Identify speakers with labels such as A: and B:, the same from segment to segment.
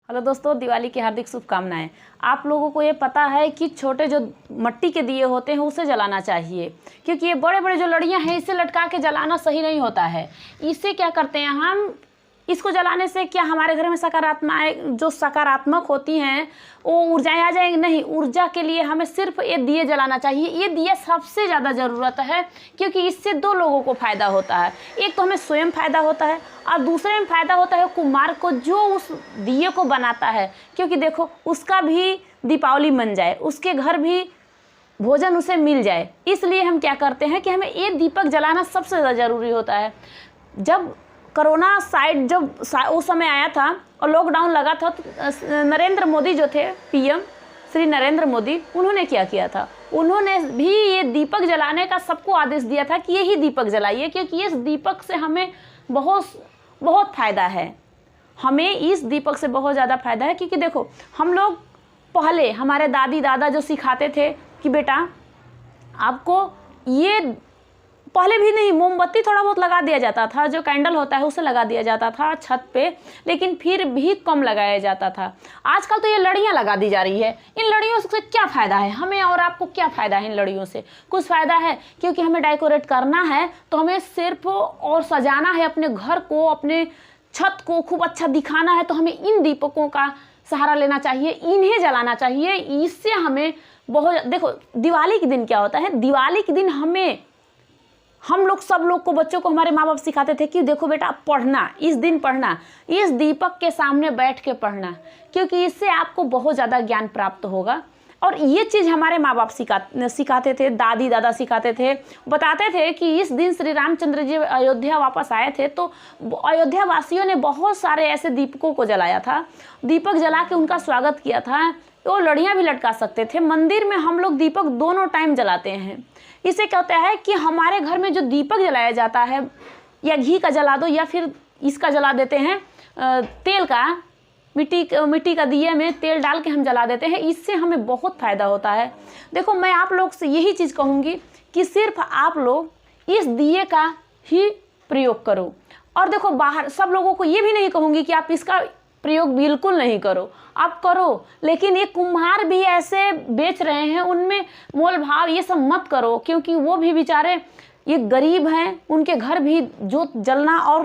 A: Hello दोस्तों, दिवाली की हार्दिक शुभकामनाएं। आप लोगों को ये पता है कि छोटे जो मिट्टी के दिए होते हैं उसे जलाना चाहिए, क्योंकि ये बड़े बड़े जो लड़ियां हैं इसे लटका के जलाना सही नहीं होता है। इससे क्या करते हैं हम, इसको जलाने से क्या हमारे घर में सकारात्मक होती हैं वो ऊर्जाएं आ जाएंगी? नहीं, ऊर्जा के लिए हमें सिर्फ ये दिए जलाना चाहिए। ये दिया सबसे ज़्यादा ज़रूरत है, क्योंकि इससे दो लोगों को फ़ायदा होता है। एक तो हमें स्वयं फ़ायदा होता है और दूसरे में फ़ायदा होता है कुम्हार को, जो उस दिए को बनाता है। क्योंकि देखो, उसका भी दीपावली मन जाए, उसके घर भी भोजन उसे मिल जाए। इसलिए हम क्या करते हैं कि हमें ये दीपक जलाना सबसे ज़्यादा ज़रूरी होता है। जब कोरोना उस समय आया था और लॉकडाउन लगा था, तो नरेंद्र मोदी जो थे पीएम, श्री नरेंद्र मोदी, उन्होंने क्या किया था, उन्होंने भी ये दीपक जलाने का सबको आदेश दिया था कि यही दीपक जलाइए, क्योंकि इस दीपक से हमें बहुत फ़ायदा है। हमें इस दीपक से बहुत ज़्यादा फ़ायदा है, क्योंकि देखो, हम लोग पहले हमारे दादी दादा जो सिखाते थे कि बेटा आपको ये, पहले भी नहीं, मोमबत्ती थोड़ा बहुत लगा दिया जाता था, जो कैंडल होता है उसे लगा दिया जाता था छत पे, लेकिन फिर भी कम लगाया जाता था। आजकल तो ये लड़ियाँ लगा दी जा रही है। इन लड़ियों से क्या फ़ायदा है हमें और आपको? क्या फ़ायदा है इन लड़ियों से? कुछ फ़ायदा है, क्योंकि हमें डेकोरेट करना है तो हमें सिर्फ और सजाना है अपने घर को, अपने छत को खूब अच्छा दिखाना है, तो हमें इन दीपकों का सहारा लेना चाहिए, इन्हें जलाना चाहिए। इससे हमें बहुत, देखो दिवाली के दिन क्या होता है, दिवाली के दिन हम लोग सब लोग को, बच्चों को हमारे माँ बाप सिखाते थे कि देखो बेटा, पढ़ना, इस दिन पढ़ना, इस दीपक के सामने बैठ के पढ़ना, क्योंकि इससे आपको बहुत ज़्यादा ज्ञान प्राप्त होगा। और ये चीज़ हमारे माँ बाप सिखाते थे, दादी दादा सिखाते थे, बताते थे कि इस दिन श्री रामचंद्र जी अयोध्या वापस आए थे, तो अयोध्या वासियों ने बहुत सारे ऐसे दीपकों को जलाया था, दीपक जला के उनका स्वागत किया था। तो लड़ियाँ भी लटका सकते थे। मंदिर में हम लोग दीपक दोनों टाइम जलाते हैं। इससे क्या होता है कि हमारे घर में जो दीपक जलाया जाता है, या घी का जला दो या फिर इसका जला देते हैं, तेल का, मिट्टी का दिए में तेल डाल के हम जला देते हैं, इससे हमें बहुत फ़ायदा होता है। देखो, मैं आप लोग से यही चीज़ कहूँगी कि सिर्फ आप लोग इस दिए का ही प्रयोग करो। और देखो, बाहर सब लोगों को ये भी नहीं कहूँगी कि आप इसका प्रयोग बिल्कुल नहीं करो, आप करो, लेकिन ये कुम्हार भी ऐसे बेच रहे हैं, उनमें मोल भाव ये सब मत करो, क्योंकि वो भी बेचारे ये गरीब हैं, उनके घर भी जोत जलना और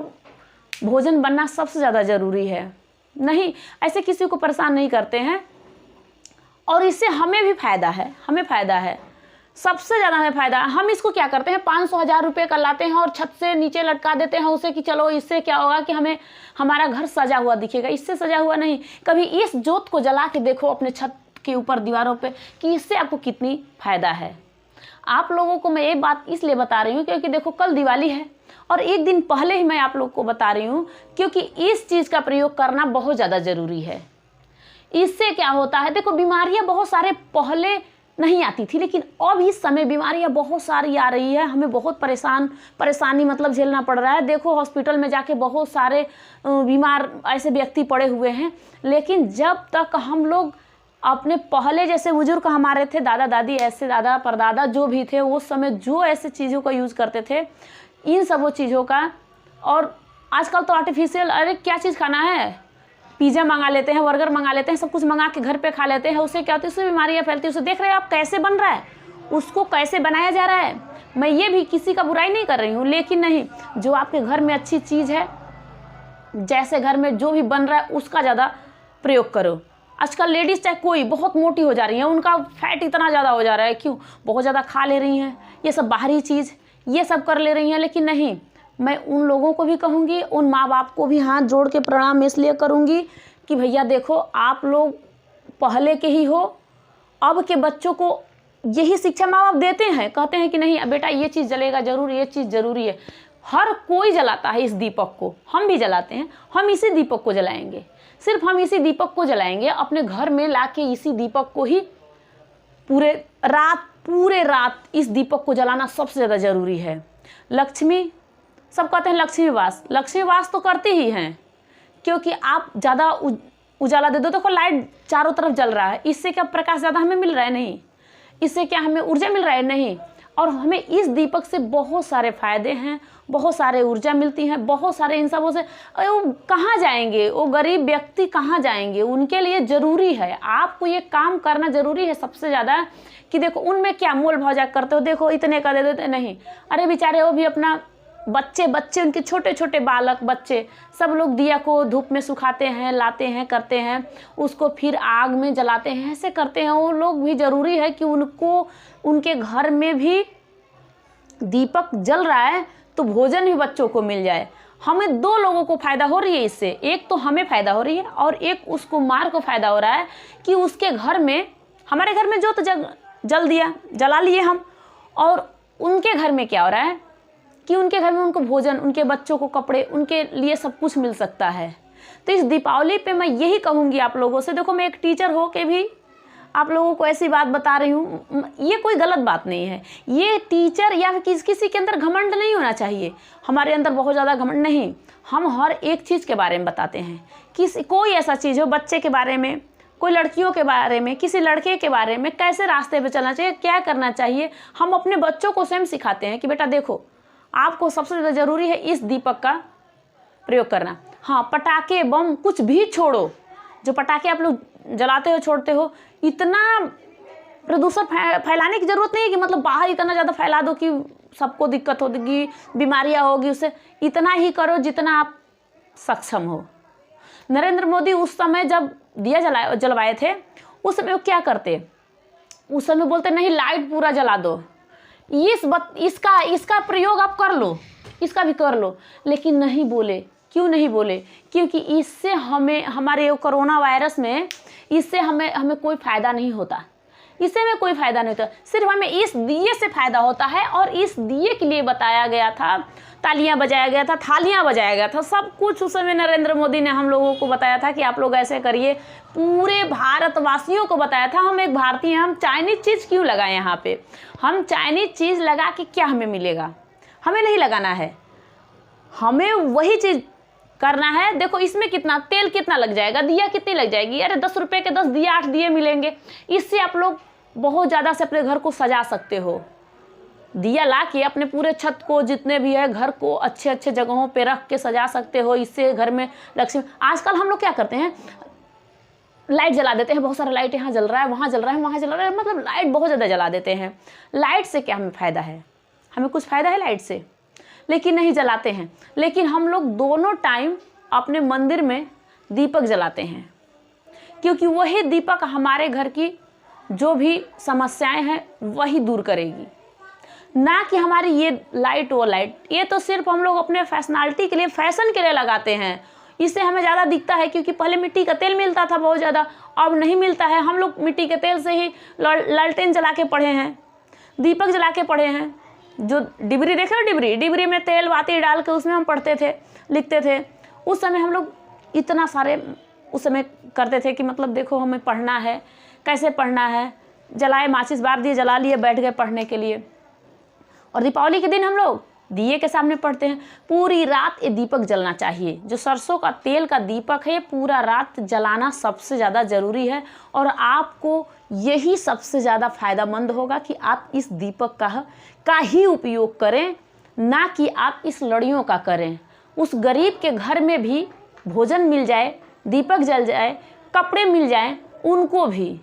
A: भोजन बनना सबसे ज़्यादा ज़रूरी है। नहीं, ऐसे किसी को परेशान नहीं करते हैं, और इससे हमें भी फ़ायदा है, हमें फ़ायदा है, सबसे ज़्यादा हमें फ़ायदा है। हम इसको क्या करते हैं, 500-1000 रुपये का लाते हैं और छत से नीचे लटका देते हैं उसे, कि चलो इससे क्या होगा कि हमें हमारा घर सजा हुआ दिखेगा। इससे सजा हुआ नहीं, कभी इस जोत को जला के देखो अपने छत के ऊपर, दीवारों पे, कि इससे आपको कितनी फ़ायदा है। आप लोगों को मैं ये बात इसलिए बता रही हूँ क्योंकि देखो, कल दिवाली है और एक दिन पहले ही मैं आप लोग को बता रही हूँ, क्योंकि इस चीज़ का प्रयोग करना बहुत ज़्यादा ज़रूरी है। इससे क्या होता है, देखो, बीमारियाँ बहुत सारे पहले नहीं आती थी, लेकिन अब इस समय बीमारियां बहुत सारी आ रही है। हमें बहुत परेशानी मतलब झेलना पड़ रहा है। देखो, हॉस्पिटल में जाके बहुत सारे बीमार ऐसे व्यक्ति पड़े हुए हैं। लेकिन जब तक हम लोग अपने पहले जैसे बुजुर्ग हमारे थे, दादा दादी, ऐसे दादा परदादा जो भी थे, उस समय जो ऐसे चीज़ों का यूज़ करते थे, इन सब चीज़ों का, और आजकल तो आर्टिफिशियल, अरे क्या चीज़ खाना है, पिज़्ज़ा मंगा लेते हैं, बर्गर मंगा लेते हैं, सब कुछ मंगा के घर पे खा लेते हैं। उससे क्या होती है, उससे बीमारियाँ फैलती है। उसे देख रहे हो आप कैसे बन रहा है, उसको कैसे बनाया जा रहा है। मैं ये भी किसी का बुराई नहीं कर रही हूँ, लेकिन नहीं, जो आपके घर में अच्छी चीज़ है, जैसे घर में जो भी बन रहा है उसका ज़्यादा प्रयोग करो। आजकल लेडीज़ चाहे कोई बहुत मोटी हो जा रही हैं, उनका फैट इतना ज़्यादा हो जा रहा है, क्यों? बहुत ज़्यादा खा ले रही हैं ये सब बाहरी चीज़, ये सब कर ले रही हैं। लेकिन नहीं, मैं उन लोगों को भी कहूँगी, उन माँ बाप को भी हाथ जोड़ के प्रणाम इसलिए करूँगी कि भैया देखो, आप लोग पहले के ही हो, अब के बच्चों को यही शिक्षा माँ बाप देते हैं, कहते हैं कि नहीं बेटा, ये चीज़ जलेगा ज़रूर, ये चीज़ ज़रूरी है। हर कोई जलाता है इस दीपक को, हम भी जलाते हैं, हम इसी दीपक को जलाएंगे, सिर्फ हम इसी दीपक को जलाएंगे। अपने घर में ला के इसी दीपक को ही पूरे रात इस दीपक को जलाना सबसे ज़्यादा ज़रूरी है। लक्ष्मी, सब कहते हैं लक्ष्मी वास तो करती ही हैं, क्योंकि आप ज़्यादा उजाला दे दो। देखो, लाइट चारों तरफ जल रहा है, इससे क्या प्रकाश ज़्यादा हमें मिल रहा है? नहीं। इससे क्या हमें ऊर्जा मिल रहा है? नहीं। और हमें इस दीपक से बहुत सारे फ़ायदे हैं, बहुत सारे ऊर्जा मिलती है, बहुत सारे इन सबों से। वो कहाँ जाएंगे, वो गरीब व्यक्ति कहाँ जाएंगे? उनके लिए ज़रूरी है, आपको ये काम करना ज़रूरी है सबसे ज़्यादा। कि देखो उनमें क्या मोल भाव करते हो, देखो इतने का दे देते, नहीं, अरे बेचारे वो भी अपना बच्चे उनके छोटे छोटे बालक बच्चे सब लोग दिया को धूप में सुखाते हैं, लाते हैं, करते हैं, उसको फिर आग में जलाते हैं, ऐसे करते हैं वो लोग भी। ज़रूरी है कि उनको उनके घर में भी दीपक जल रहा है तो भोजन भी बच्चों को मिल जाए। हमें दो लोगों को फ़ायदा हो रही है इससे, एक तो हमें फ़ायदा हो रही है और एक उस कुम्हार को फ़ायदा हो रहा है कि उसके घर में, हमारे घर में जो तो जल दिया, जला लिए हम, और उनके घर में क्या हो रहा है कि उनके घर में उनको भोजन, उनके बच्चों को कपड़े, उनके लिए सब कुछ मिल सकता है। तो इस दीपावली पे मैं यही कहूँगी आप लोगों से, देखो मैं एक टीचर हो के भी आप लोगों को ऐसी बात बता रही हूँ, ये कोई गलत बात नहीं है। ये टीचर या फिर किसी के अंदर घमंड नहीं होना चाहिए, हमारे अंदर बहुत ज़्यादा घमंड नहीं। हम हर एक चीज़ के बारे में बताते हैं, कोई ऐसा चीज़ हो, बच्चे के बारे में, कोई लड़कियों के बारे में, किसी लड़के के बारे में, कैसे रास्ते पे चलना चाहिए, क्या करना चाहिए, हम अपने बच्चों को स्वयं सिखाते हैं कि बेटा देखो आपको सबसे ज़्यादा ज़रूरी है इस दीपक का प्रयोग करना। हाँ, पटाखे बम कुछ भी छोड़ो, जो पटाखे आप लोग जलाते हो छोड़ते हो, इतना प्रदूषण फैलाने की ज़रूरत नहीं है कि मतलब बाहर इतना ज़्यादा फैला दो कि सबको दिक्कत होगी, बीमारियाँ होगी, उससे इतना ही करो जितना आप सक्षम हो। नरेंद्र मोदी उस समय जब दिया जलवाए थे, उस समय वो क्या करते, उस समय बोलते नहीं लाइट पूरा जला दो, इसका प्रयोग आप कर लो, इसका भी कर लो, लेकिन नहीं बोले। क्यों नहीं बोले? क्योंकि इससे हमारे कोरोना वायरस में इससे हमें कोई फ़ायदा नहीं होता, इससे हमें कोई फ़ायदा नहीं होता, सिर्फ हमें इस दिए से फ़ायदा होता है। और इस दिए के लिए बताया गया था, तालियां बजाया गया था, थालियां बजाया गया था, सब कुछ उस समय नरेंद्र मोदी ने हम लोगों को बताया था कि आप लोग ऐसे करिए, पूरे भारतवासियों को बताया था। हम एक भारतीय हैं, हम चाइनीज़ चीज़ क्यों लगाएं यहाँ पे? हम चाइनीज़ चीज़ लगा के क्या हमें मिलेगा? हमें नहीं लगाना है, हमें वही चीज़ करना है। देखो इसमें कितना तेल कितना लग जाएगा, दिया कितनी लग जाएगी, अरे 10 रुपये के 10 दिया, 8 दिए मिलेंगे। इससे आप लोग बहुत ज़्यादा से अपने घर को सजा सकते हो। दिया ला के अपने पूरे छत को, जितने भी है घर को अच्छे अच्छे जगहों पे रख के सजा सकते हो। इससे घर में लक्ष्मी, आजकल हम लोग क्या करते हैं, लाइट जला देते हैं, बहुत सारा लाइट यहाँ जल रहा है, वहाँ जल रहा है, वहाँ जल रहा है, मतलब लाइट बहुत ज़्यादा जला देते हैं। लाइट से क्या हमें फ़ायदा है? हमें कुछ फ़ायदा है लाइट से? लेकिन नहीं जलाते हैं। लेकिन हम लोग दोनों टाइम अपने मंदिर में दीपक जलाते हैं, क्योंकि वही दीपक हमारे घर की जो भी समस्याएं हैं वही दूर करेगी, ना कि हमारी ये लाइट वो लाइट। ये तो सिर्फ हम लोग अपने फैशनैलिटी के लिए, फैशन के लिए लगाते हैं। इससे हमें ज़्यादा दिखता है, क्योंकि पहले मिट्टी का तेल मिलता था बहुत ज़्यादा, अब नहीं मिलता है। हम लोग मिट्टी के तेल से ही लालटेन जला के पढ़े हैं, दीपक जला के पढ़े हैं। जो डिबरी देखे हो, डिबरी में तेल बाती डाल के उसमें हम पढ़ते थे, लिखते थे। उस समय हम लोग इतना सारे उस समय करते थे कि मतलब देखो हमें पढ़ना है, कैसे पढ़ना है, जलाए माचिस बार दिए, जला लिए, बैठ गए पढ़ने के लिए। और दीपावली के दिन हम लोग दिए के सामने पढ़ते हैं। पूरी रात ये दीपक जलना चाहिए। जो सरसों का तेल का दीपक है, पूरा रात जलाना सबसे ज़्यादा ज़रूरी है। और आपको यही सबसे ज़्यादा फ़ायदेमंद होगा कि आप इस दीपक का ही उपयोग करें, ना कि आप इस लड़ियों का करें। उस गरीब के घर में भी भोजन मिल जाए, दीपक जल जाए, कपड़े मिल जाएं, उनको भी।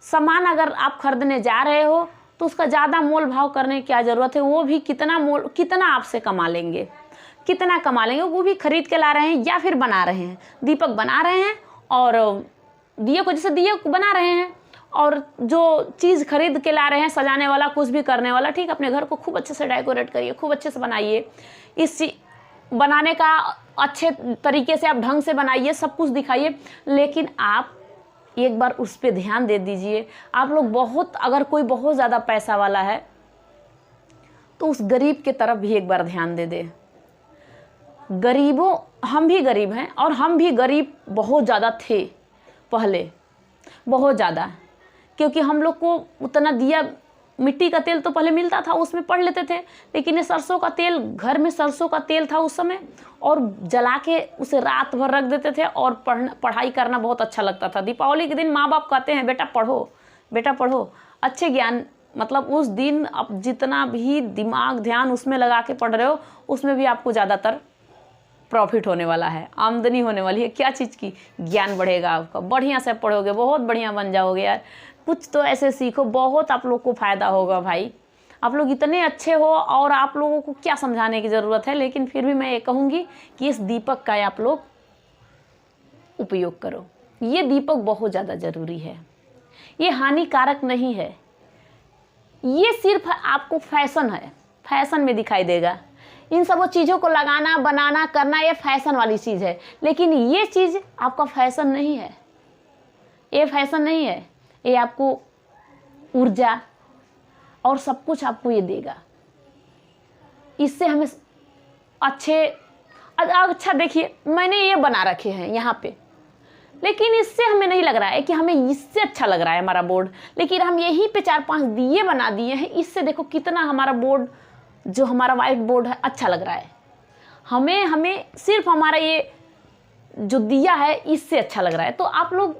A: सामान अगर आप खरीदने जा रहे हो तो उसका ज़्यादा मोल भाव करने की क्या ज़रूरत है? वो भी कितना आपसे कमा लेंगे, कितना कमा लेंगे, वो भी खरीद के ला रहे हैं या फिर बना रहे हैं। दीपक बना रहे हैं और दिए को, जैसे दिए को बना रहे हैं, और जो चीज़ खरीद के ला रहे हैं, सजाने वाला, कुछ भी करने वाला, ठीक, अपने घर को खूब अच्छे से डेकोरेट करिए, खूब अच्छे से बनाइए। इस बनाने का अच्छे तरीके से आप ढंग से बनाइए, सब कुछ दिखाइए। लेकिन आप एक बार उस पर ध्यान दे दीजिए। आप लोग अगर कोई बहुत ज़्यादा पैसा वाला है तो उस गरीब के तरफ भी एक बार ध्यान दे दे। गरीबों, हम भी गरीब हैं, और हम भी गरीब बहुत ज़्यादा थे पहले, बहुत ज़्यादा, क्योंकि हम लोग को उतना दिया, मिट्टी का तेल तो पहले मिलता था, उसमें पढ़ लेते थे। लेकिन ये सरसों का तेल, घर में सरसों का तेल था उस समय, और जला के उसे रात भर रख देते थे, और पढ़ाई करना बहुत अच्छा लगता था। दीपावली के दिन माँ बाप कहते हैं बेटा पढ़ो, बेटा पढ़ो, अच्छे ज्ञान मतलब उस दिन आप जितना भी दिमाग ध्यान उसमें लगा के पढ़ रहे हो, उसमें भी आपको ज़्यादातर प्रॉफिट होने वाला है, आमदनी होने वाली है। क्या चीज़ की? ज्ञान बढ़ेगा आपका, बढ़िया से पढ़ोगे, बहुत बढ़िया बन जाओगे यार। कुछ तो ऐसे सीखो, बहुत आप लोग को फ़ायदा होगा भाई। आप लोग इतने अच्छे हो और आप लोगों को क्या समझाने की ज़रूरत है, लेकिन फिर भी मैं ये कहूँगी कि इस दीपक का आप लोग उपयोग करो। ये दीपक बहुत ज़्यादा ज़रूरी है, ये हानिकारक नहीं है। ये सिर्फ आपको फैशन है, फैशन में दिखाई देगा। इन सब चीज़ों को लगाना, बनाना, करना, ये फैशन वाली चीज़ है, लेकिन ये चीज़ आपका फैशन नहीं है। ये फैशन नहीं है, ये आपको ऊर्जा और सब कुछ आपको ये देगा। इससे हमें अच्छा देखिए, मैंने ये बना रखे हैं यहाँ पे, लेकिन इससे हमें नहीं लग रहा है कि हमें इससे अच्छा लग रहा है हमारा बोर्ड, लेकिन हम यहीं पे 4-5 दिए बना दिए हैं। इससे देखो कितना हमारा बोर्ड, जो हमारा वाइट बोर्ड है, अच्छा लग रहा है। हमें सिर्फ हमारा ये जो दिया है इससे अच्छा लग रहा है। तो आप लोग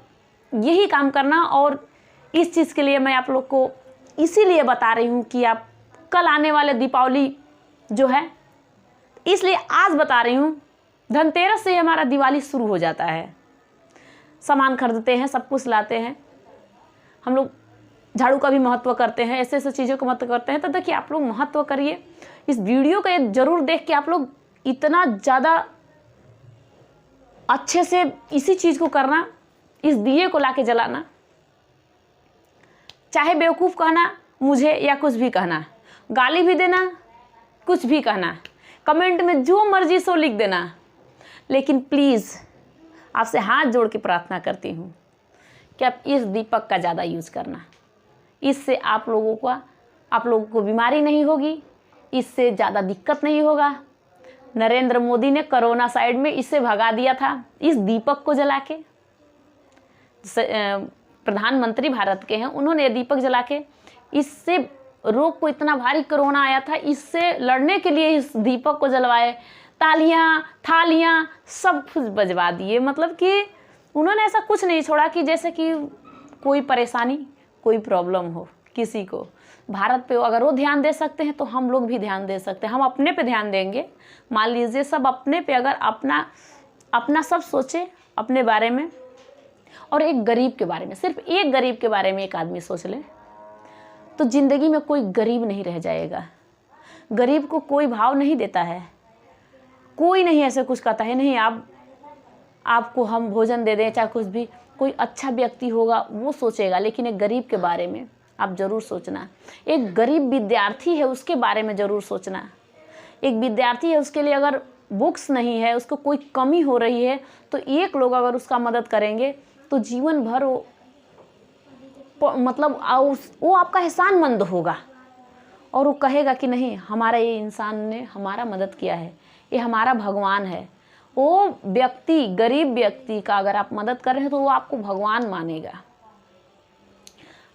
A: यही काम करना, और इस चीज़ के लिए मैं आप लोग को इसीलिए बता रही हूँ कि आप कल आने वाले दीपावली जो है, इसलिए आज बता रही हूँ। धनतेरस से हमारा दिवाली शुरू हो जाता है, सामान खरीदते हैं, सब कुछ लाते हैं, हम लोग झाड़ू का भी महत्व करते हैं, ऐसे ऐसे चीज़ों का महत्व करते हैं। तो देखिए आप लोग महत्व करिए, इस वीडियो को ज़रूर देख के आप लोग इतना ज़्यादा अच्छे से इसी चीज़ को करना, इस दिए को लाके जलाना। चाहे बेवकूफ़ कहना मुझे, या कुछ भी कहना, गाली भी देना, कुछ भी कहना, कमेंट में जो मर्जी सो लिख देना, लेकिन प्लीज़ आपसे हाथ जोड़ के प्रार्थना करती हूँ कि आप इस दीपक का ज़्यादा यूज़ करना। इससे आप लोगों को बीमारी नहीं होगी, इससे ज़्यादा दिक्कत नहीं होगा। नरेंद्र मोदी ने कोरोना साइड में इससे भगा दिया था, इस दीपक को जला के। प्रधानमंत्री भारत के हैं, उन्होंने दीपक जला के इससे रोग को, इतना भारी कोरोना आया था, इससे लड़ने के लिए इस दीपक को जलवाए। तालियां, थालियां, सब कुछ बजवा दिए। मतलब कि उन्होंने ऐसा कुछ नहीं छोड़ा कि जैसे कि कोई परेशानी, कोई प्रॉब्लम हो किसी को। भारत पे अगर वो ध्यान दे सकते हैं तो हम लोग भी ध्यान दे सकते हैं। हम अपने पे ध्यान देंगे। मान लीजिए सब अपने पे, अगर अपना सब सोचे अपने बारे में, और एक गरीब के बारे में, सिर्फ एक गरीब के बारे में एक आदमी सोच ले, तो ज़िंदगी में कोई गरीब नहीं रह जाएगा। गरीब को कोई भाव नहीं देता है, कोई नहीं ऐसे कुछ कहता है, नहीं आपको हम भोजन दे दें, चाहे कुछ भी, कोई अच्छा व्यक्ति होगा वो सोचेगा। लेकिन एक गरीब के बारे में आप ज़रूर सोचना। एक गरीब विद्यार्थी है, उसके बारे में ज़रूर सोचना। एक विद्यार्थी है, उसके लिए अगर बुक्स नहीं है, उसको कोई कमी हो रही है, तो एक लोग अगर उसका मदद करेंगे तो जीवन भर मतलब वो आपका एहसानमंद होगा, और वो कहेगा कि नहीं, हमारा ये इंसान ने हमारा मदद किया है, ये हमारा भगवान है। वो व्यक्ति, गरीब व्यक्ति का अगर आप मदद कर रहे हैं तो वो आपको भगवान मानेगा।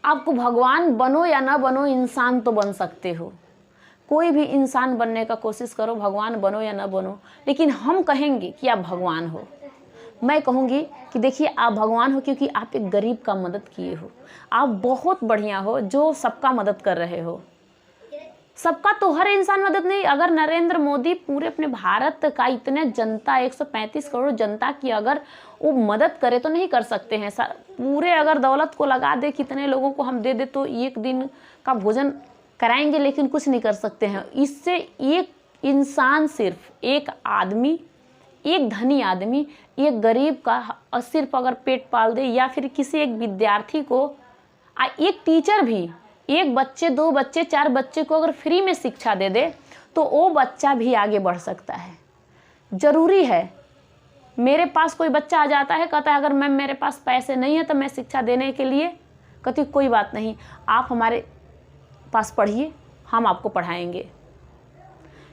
A: आपको भगवान बनो या ना बनो, इंसान तो बन सकते हो। कोई भी इंसान बनने का कोशिश करो, भगवान बनो या ना बनो, लेकिन हम कहेंगे कि आप भगवान हो। मैं कहूँगी कि देखिए आप भगवान हो, क्योंकि आप एक गरीब का मदद किए हो। आप बहुत बढ़िया हो जो सबका मदद कर रहे हो। सबका तो हर इंसान मदद नहीं। अगर नरेंद्र मोदी पूरे अपने भारत का इतने जनता, 135 करोड़ जनता की अगर वो मदद करे तो नहीं कर सकते हैं। पूरे अगर दौलत को लगा दे, कितने लोगों को हम दे दे तो एक दिन का भोजन कराएंगे, लेकिन कुछ नहीं कर सकते हैं। इससे एक इंसान, सिर्फ एक आदमी, एक धनी आदमी एक गरीब का सिर्फ अगर पेट पाल दे, या फिर किसी एक विद्यार्थी को, एक टीचर भी एक बच्चे, 2 बच्चे, 4 बच्चे को अगर फ्री में शिक्षा दे दे तो वो बच्चा भी आगे बढ़ सकता है। ज़रूरी है। मेरे पास कोई बच्चा आ जाता है, कहता है अगर मैम मेरे पास पैसे नहीं है तो मैं शिक्षा देने के लिए, कहती कोई बात नहीं, आप हमारे पास पढ़िए, हम आपको पढ़ाएंगे।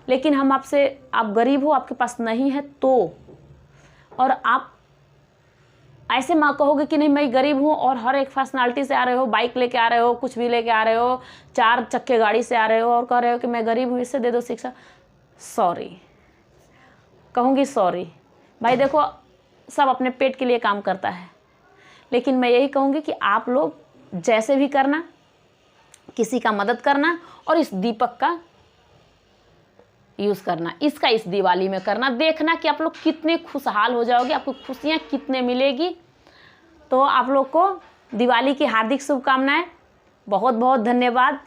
A: लेकिन हम आपसे, आप गरीब हो, आपके पास नहीं है तो, और आप ऐसे माँ कहोगे कि नहीं मैं गरीब हूँ, और हर एक पर्सनालिटी से आ रहे हो, बाइक लेके आ रहे हो, कुछ भी लेके आ रहे हो, 4 चक्के गाड़ी से आ रहे हो, और कह रहे हो कि मैं गरीब हूँ, इससे दे दो शिक्षा। सॉरी, कहूँगी सॉरी भाई। देखो सब अपने पेट के लिए काम करता है, लेकिन मैं यही कहूँगी कि आप लोग जैसे भी करना, किसी का मदद करना और इस दीपक का यूज़ करना, इसका इस दिवाली में करना। देखना कि आप लोग कितने खुशहाल हो जाओगे, आपको खुशियाँ कितने मिलेगी। तो आप लोग को दिवाली की हार्दिक शुभकामनाएं। बहुत बहुत धन्यवाद।